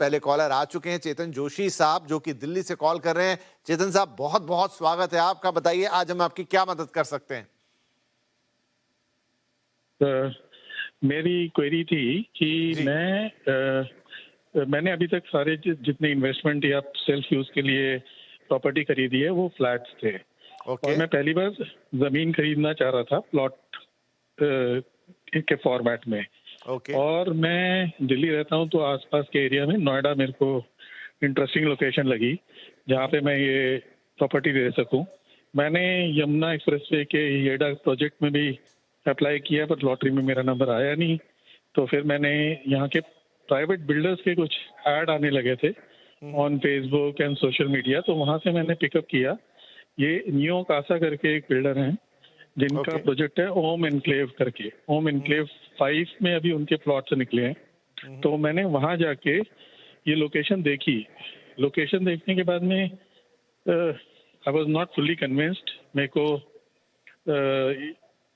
पहले कॉलर आ चुके हैं चेतन जोशी साहब, जो कि दिल्ली से कॉल कर रहे हैं। चेतन साहब, बहुत बहुत स्वागत है आपका। बताइए आज हम आपकी क्या मदद कर सकते हैं। मेरी क्वेरी थी कि मैंने अभी तक सारे जितने इन्वेस्टमेंट या सेल्फ यूज के लिए प्रॉपर्टी खरीदी है वो फ्लैट्स थे। और मैं पहली बार जमीन खरीदना चाह रहा था प्लॉट के फॉर्मेट में। और मैं दिल्ली रहता हूँ, तो आसपास के एरिया में नोएडा मेरे को इंटरेस्टिंग लोकेशन लगी जहाँ पे मैं ये प्रॉपर्टी दे सकूँ। मैंने यमुना एक्सप्रेसवे के येडा प्रोजेक्ट में भी अप्लाई किया, पर लॉटरी में मेरा नंबर आया नहीं। तो फिर मैंने यहाँ के प्राइवेट बिल्डर्स के कुछ ऐड आने लगे थे on Facebook and social media, तो वहाँ से मैंने पिकअप किया। ये नियो कासा करके एक बिल्डर हैं जिनका प्रोजेक्ट है ओम एनक्लेव करके। ओम एनक्लेव 5 में अभी उनके प्लॉट से निकले हैं। तो मैंने वहाँ जाके ये लोकेशन देखी। लोकेशन देखने के बाद में I was not fully convinced. मेरे को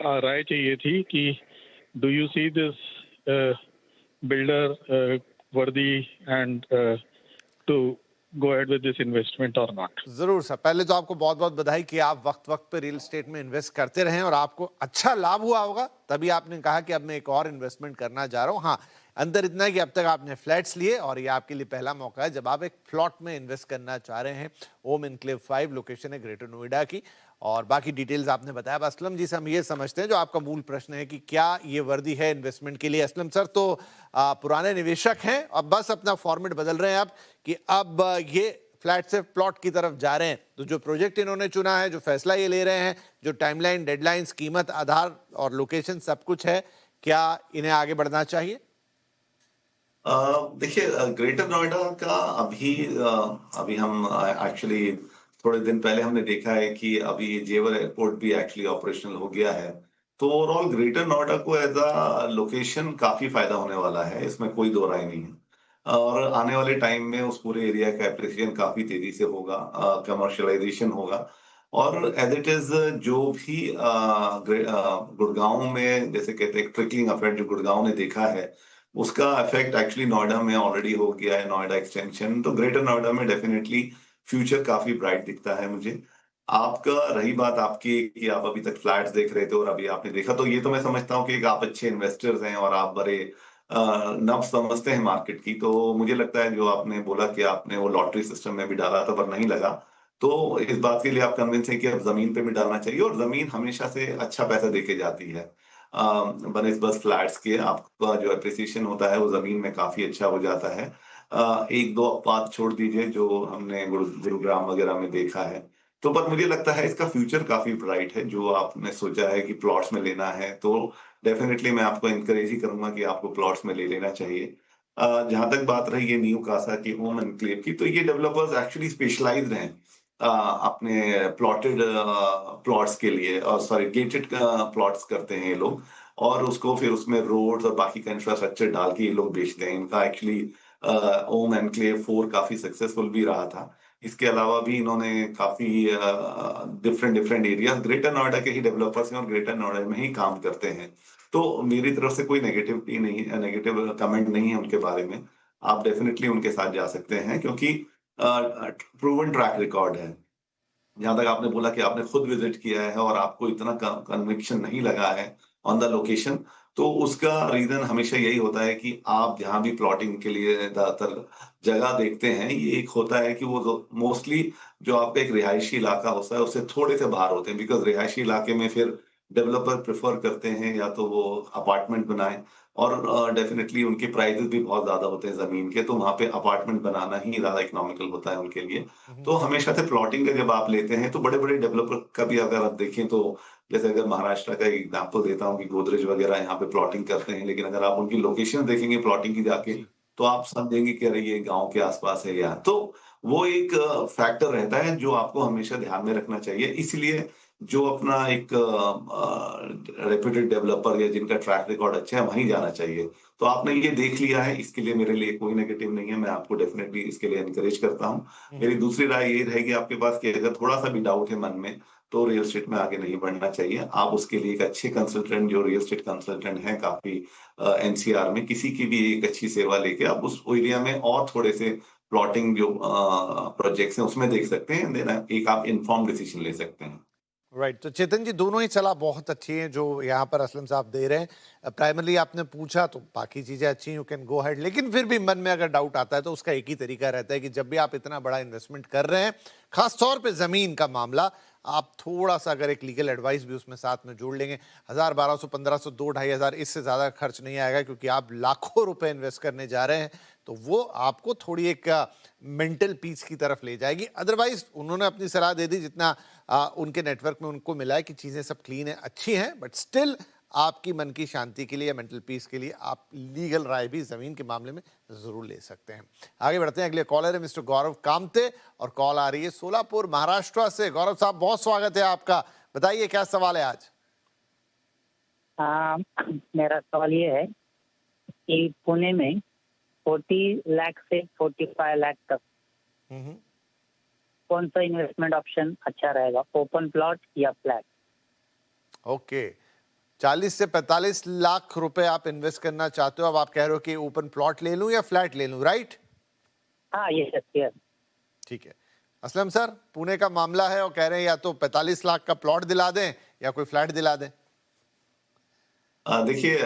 राय चाहिए थी कि do you see this builder worthy and to go ahead with this investment or not? जरूर सर, पहले तो आपको बहुत बहुत बधाई कि आप वक्त वक्त पे रियल एस्टेट में इन्वेस्ट करते रहें और आपको अच्छा लाभ हुआ होगा, तभी आपने कहा कि अब मैं एक और इन्वेस्टमेंट करना जा रहा हूं। हाँ, अंदर इतना है कि अब तक आपने फ्लैट्स लिए और ये आपके लिए पहला मौका है जब आप एक प्लॉट में इन्वेस्ट करना चाह रहे हैं। ओम एनक्लेव 5 लोकेशन है ग्रेटर नोएडा की, और बाकी डिटेल्स आपने बताया। अब असलम जी से हम ये समझते हैं जो आपका मूल प्रश्न है कि क्या ये वर्दी है इन्वेस्टमेंट के लिए। असलम सर तो पुराने निवेशक हैं, अब बस अपना फॉर्मेट बदल रहे हैं आप कि अब ये फ्लैट से प्लॉट की तरफ जा रहे हैं। तो जो प्रोजेक्ट इन्होंने चुना है, जो फैसला ये ले रहे हैं, जो टाइमलाइन, डेडलाइंस, कीमत, आधार और लोकेशन सब कुछ है, क्या इन्हें आगे बढ़ना चाहिए? देखिए, ग्रेटर नोएडा का अभी हम एक्चुअली थोड़े दिन पहले हमने देखा है कि अभी जेवर एयरपोर्ट भी एक्चुअली ऑपरेशनल हो गया है। तो ओवरऑल ग्रेटर नोएडा को एज अ लोकेशन काफी फायदा होने वाला है, इसमें कोई दो राय नहीं है। और आने वाले टाइम में उस पूरे एरिया का एप्रिसिएशन काफी तेजी से होगा, कमर्शियलाइजेशन होगा। और एज इट इज जो भी गुड़गांव में जैसे कहते हैं ट्रिकलिंग इफेक्ट जो गुड़गांव ने देखा है, उसका इफेक्ट एक्चुअली नोएडा में ऑलरेडी हो गया है, नोएडा एक्सटेंशन। तो ग्रेटर नोएडा में डेफिनेटली फ्यूचर काफी ब्राइट दिखता है मुझे। आपका रही बात आपकी कि आप अभी तक फ्लैट्स देख रहे थे और अभी आपने देखा, तो ये तो मैं समझता हूँ कि आप अच्छे इन्वेस्टर्स हैं और आप बड़े नब समझते हैं मार्केट की। तो मुझे लगता है जो आपने बोला कि आपने वो लॉटरी सिस्टम में भी डाला था पर नहीं लगा, तो इस बात के लिए आप कन्विंस है कि अब जमीन पे भी डालना चाहिए। और जमीन हमेशा से अच्छा पैसा देके जाती है बस फ्लैट्स के। आपका जो एप्रिसिएशन होता है वो जमीन में काफी अच्छा हो जाता है। एक दो बात छोड़ दीजिए जो हमने गुरुग्राम वगैरह में देखा है। तो पर मुझे लगता है इसका फ्यूचर काफी ब्राइट है। जो आपने सोचा है कि प्लॉट्स में लेना है, तो डेफिनेटली मैं आपको इंकरेज ही करूंगा कि आपको प्लॉट्स में ले लेना चाहिए। जहां तक बात रही है न्यू कासा की, ओम एनक्लेव की, तो ये डेवलपर्स एक्चुअली स्पेशलाइज्ड हैं अपने प्लॉटेड प्लॉट्स के लिए, और सॉरी गेटेड प्लॉट्स करते हैं ये लोग। और उसको फिर उसमें रोड्स और बाकी का इंफ्रास्ट्रक्चर डाल के ये लोग बेचते हैं। इनका एक्चुअली ओम एनक्लेव 4 काफी सक्सेसफुल भी रहा था। इसके अलावा भी इन्होंने काफी different different area greater Noida के ही डेवलपर्स हैं और ग्रेटर नोएडा में ही काम करते हैं। तो मेरी तरफ से कोई नेगेटिव कमेंट नहीं है उनके बारे में। आप डेफिनेटली उनके साथ जा सकते हैं क्योंकि प्रूवन ट्रैक रिकॉर्ड है। जहां तक आपने बोला कि आपने खुद विजिट किया है और आपको इतना कन्विक्शन नहीं लगा है ऑन द लोकेशन, तो उसका रीजन हमेशा यही होता है कि आप जहां भी प्लॉटिंग के लिए ज्यादातर जगह देखते हैं, ये एक होता है कि वो मोस्टली जो आपका एक रिहायशी इलाका होता है उससे थोड़े से बाहर होते हैं। बिकॉज रिहायशी इलाके में फिर डेवलपर प्रेफर करते हैं या तो वो अपार्टमेंट बनाए, और डेफिनेटली उनके प्राइसेस भी बहुत ज्यादा होते हैं जमीन के, तो वहां पे अपार्टमेंट बनाना ही ज्यादा इकोनॉमिकल होता है उनके लिए। तो हमेशा से प्लॉटिंग का जब आप लेते हैं तो बड़े बड़े डेवलपर का भी अगर आप देखें, तो जैसे अगर महाराष्ट्र का एग्जांपल देता हूँ कि गोदरेज वगैरह यहाँ पे प्लॉटिंग करते हैं, लेकिन अगर आप उनकी लोकेशन देखेंगे प्लॉटिंग की जाके, तो आप समझेंगे कि अरे ये गांव के आसपास है यहाँ। तो वो एक फैक्टर रहता है जो आपको हमेशा ध्यान में रखना चाहिए। इसलिए जो अपना एक रेप्यूटेड डेवलपर या जिनका ट्रैक रिकॉर्ड अच्छा है वहीं जाना चाहिए। तो आपने ये देख लिया है, इसके लिए मेरे लिए कोई नेगेटिव नहीं है। मैं आपको डेफिनेटली इसके लिए एनकरेज करता हूँ। मेरी दूसरी राय ये रहेगी आपके पास कि अगर थोड़ा सा भी डाउट है मन में, तो रियल एस्टेट में आगे नहीं बढ़ना चाहिए। आप उसके लिए एक अच्छे कंसल्टेंट, जो रियल एस्टेट कंसल्टेंट हैं काफ़ी एनसीआर में, किसी की भी एक अच्छी सेवा लेके आप उस एरिया में और थोड़े से प्लॉटिंग जो प्रोजेक्ट्स हैं उसमें देख सकते हैं। देन एक आप इन्फॉर्म डिसीजन ले सकते हैं। राइट तो चेतन जी, दोनों ही सलाह बहुत अच्छी हैं जो यहाँ पर असलम साहब दे रहे हैं। प्राइमरली आपने पूछा तो बाकी चीज़ें अच्छी हैं, यू कैन गो हेड, लेकिन फिर भी मन में अगर डाउट आता है तो उसका एक ही तरीका रहता है कि जब भी आप इतना बड़ा इन्वेस्टमेंट कर रहे हैं, खास तौर पे ज़मीन का मामला, आप थोड़ा सा अगर एक लीगल एडवाइस भी उसमें साथ में जोड़ लेंगे, 1000, 1200, 1500, 2-2500, इससे ज़्यादा खर्च नहीं आएगा, क्योंकि आप लाखों रुपए इन्वेस्ट करने जा रहे हैं, तो वो आपको थोड़ी एक मेंटल पीस की तरफ ले जाएगी। अदरवाइज उन्होंने अपनी सलाह दे दी, जितना उनके नेटवर्क में उनको मिला है कि चीज़ें सब क्लीन है, अच्छी हैं, बट स्टिल आपकी मन की शांति के लिए या मेंटल पीस के लिए आप लीगल राय भी ज़मीन के मामले में ज़रूर ले सकते हैं। आगे बढ़ते हैं, अगले कॉलर है मिस्टर गौरव कामते और कॉल आ रही है सोलापुर महाराष्ट्र से। गौरव साहब, बहुत स्वागत है आपका, बताइए क्या सवाल है आज। मेरा सवाल ये है कि पुणे में 40 लाख से 45 लाख तक कौन सा इन्वेस्टमेंट ऑप्शन अच्छा रहेगा, ओपन प्लॉट या फ्लैट? ओके, 40 से 45 लाख रुपए आप इन्वेस्ट करना चाहते हो। अब आप कह रहे हो कि ओपन प्लॉट ले लूं या फ्लैट ले लूं, राइट? हाँ, यस। ठीक है असलम सर, पुणे का मामला है और कह रहे हैं या तो 45 लाख का प्लॉट दिला दें या कोई फ्लैट दिला दें। देखिए,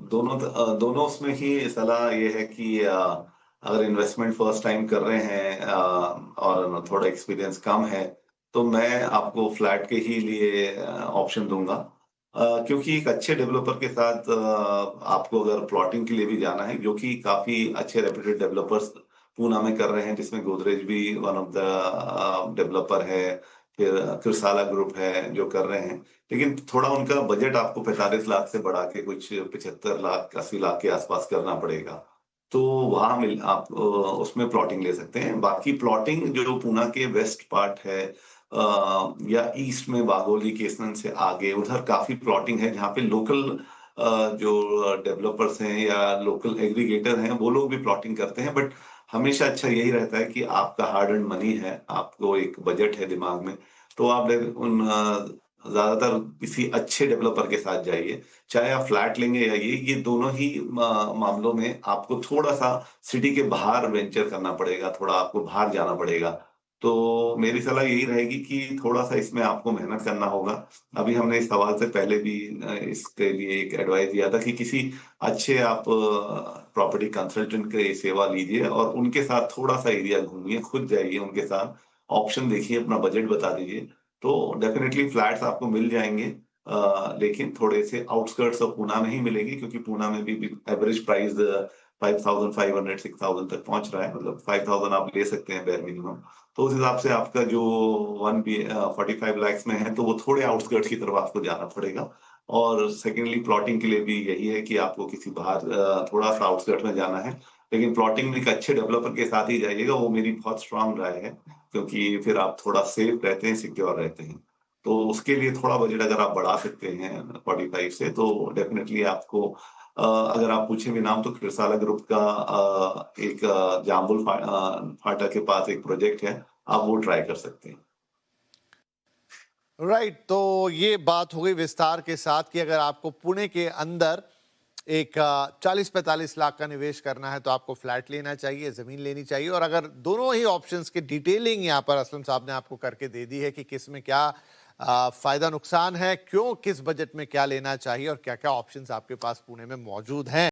दोनों उसमें ही सलाह ये है कि अगर इन्वेस्टमेंट फर्स्ट टाइम कर रहे हैं और थोड़ा एक्सपीरियंस कम है, तो मैं आपको फ्लैट के ही लिए ऑप्शन दूंगा, क्योंकि एक अच्छे डेवलपर के साथ आपको अगर प्लॉटिंग के लिए भी जाना है, जो कि काफी अच्छे रेप्यूटेड डेवलपर्स पूना में कर रहे हैं, जिसमें गोदरेज भी वन ऑफ द डेवलपर है, फिर किरसाला ग्रुप है जो कर रहे हैं। लेकिन थोड़ा उनका बजट आपको 45 लाख से बढ़ा के कुछ 75 लाख 80 लाख के आसपास करना पड़ेगा, तो वहां आप उसमें प्लॉटिंग ले सकते हैं। बाकी प्लॉटिंग जो पुणे के वेस्ट पार्ट है या ईस्ट में वाघोली केसनन से आगे, उधर काफी प्लॉटिंग है जहाँ पे लोकल जो डेवलपर्स हैं या लोकल एग्रीगेटर हैं वो लोग भी प्लॉटिंग करते हैं। बट हमेशा अच्छा यही रहता है कि आपका हार्ड अर्न्ड मनी है, आपको एक बजट है दिमाग में, तो आप ज्यादातर किसी अच्छे डेवलपर के साथ जाइए, चाहे आप फ्लैट लेंगे या ये दोनों ही मामलों में आपको थोड़ा सा सिटी के बाहर वेंचर करना पड़ेगा, थोड़ा आपको बाहर जाना पड़ेगा। तो मेरी सलाह यही रहेगी कि थोड़ा सा इसमें आपको मेहनत करना होगा। अभी हमने इस सवाल से पहले भी इसके लिए एक एडवाइस दिया था कि किसी अच्छे आप प्रॉपर्टी कंसल्टेंट की सेवा लीजिए और उनके साथ थोड़ा सा एरिया घूमिए, खुद जाइए उनके साथ, ऑप्शन देखिए, अपना बजट बता दीजिए, तो डेफिनेटली फ्लैट्स आपको मिल जाएंगे। लेकिन थोड़े से आउटस्कर्ट्स ऑफ पुणे में ही मिलेंगे, क्योंकि पुणे में भी एवरेज प्राइस 5500 6000 तक पहुंच रहा है, मतलब 5000 आप ले सकते हैं बेयर मिनिमम। तो उस हिसाब से आपका जो 45 लाख में है, तो वो थोड़े आउटस्कर्ट्स की तरफ आपको जाना पड़ेगा। और सेकेंडली प्लॉटिंग के लिए भी यही है कि आपको किसी बाहर थोड़ा सा आउटस्कर्ट में जाना है, लेकिन प्लॉटिंग में एक अच्छे डेवलपर के साथ ही जाइएगा, वो मेरी बहुत स्ट्रांग राय है, क्योंकि फिर आप थोड़ा सेफ रहते हैं, सिक्योर रहते हैं। तो उसके लिए थोड़ा बजट अगर आप बढ़ा सकते हैं 45 से, तो डेफिनेटली आपको अगर आप पूछे भी नाम, तो किरसाला ग्रुप का एक जाम्बुल फाटा के पास एक प्रोजेक्ट है, आप वो ट्राई कर सकते हैं। राइट तो ये बात हो गई विस्तार के साथ कि अगर आपको पुणे के अंदर एक 40-45 लाख का निवेश करना है तो आपको फ्लैट लेना चाहिए, जमीन लेनी चाहिए। और अगर दोनों ही ऑप्शंस की डिटेलिंग यहाँ पर असलम साहब ने आपको करके दे दी है कि किस में क्या फायदा नुकसान है, क्यों, किस बजट में क्या लेना चाहिए और क्या क्या ऑप्शंस आपके पास पुणे में मौजूद हैं।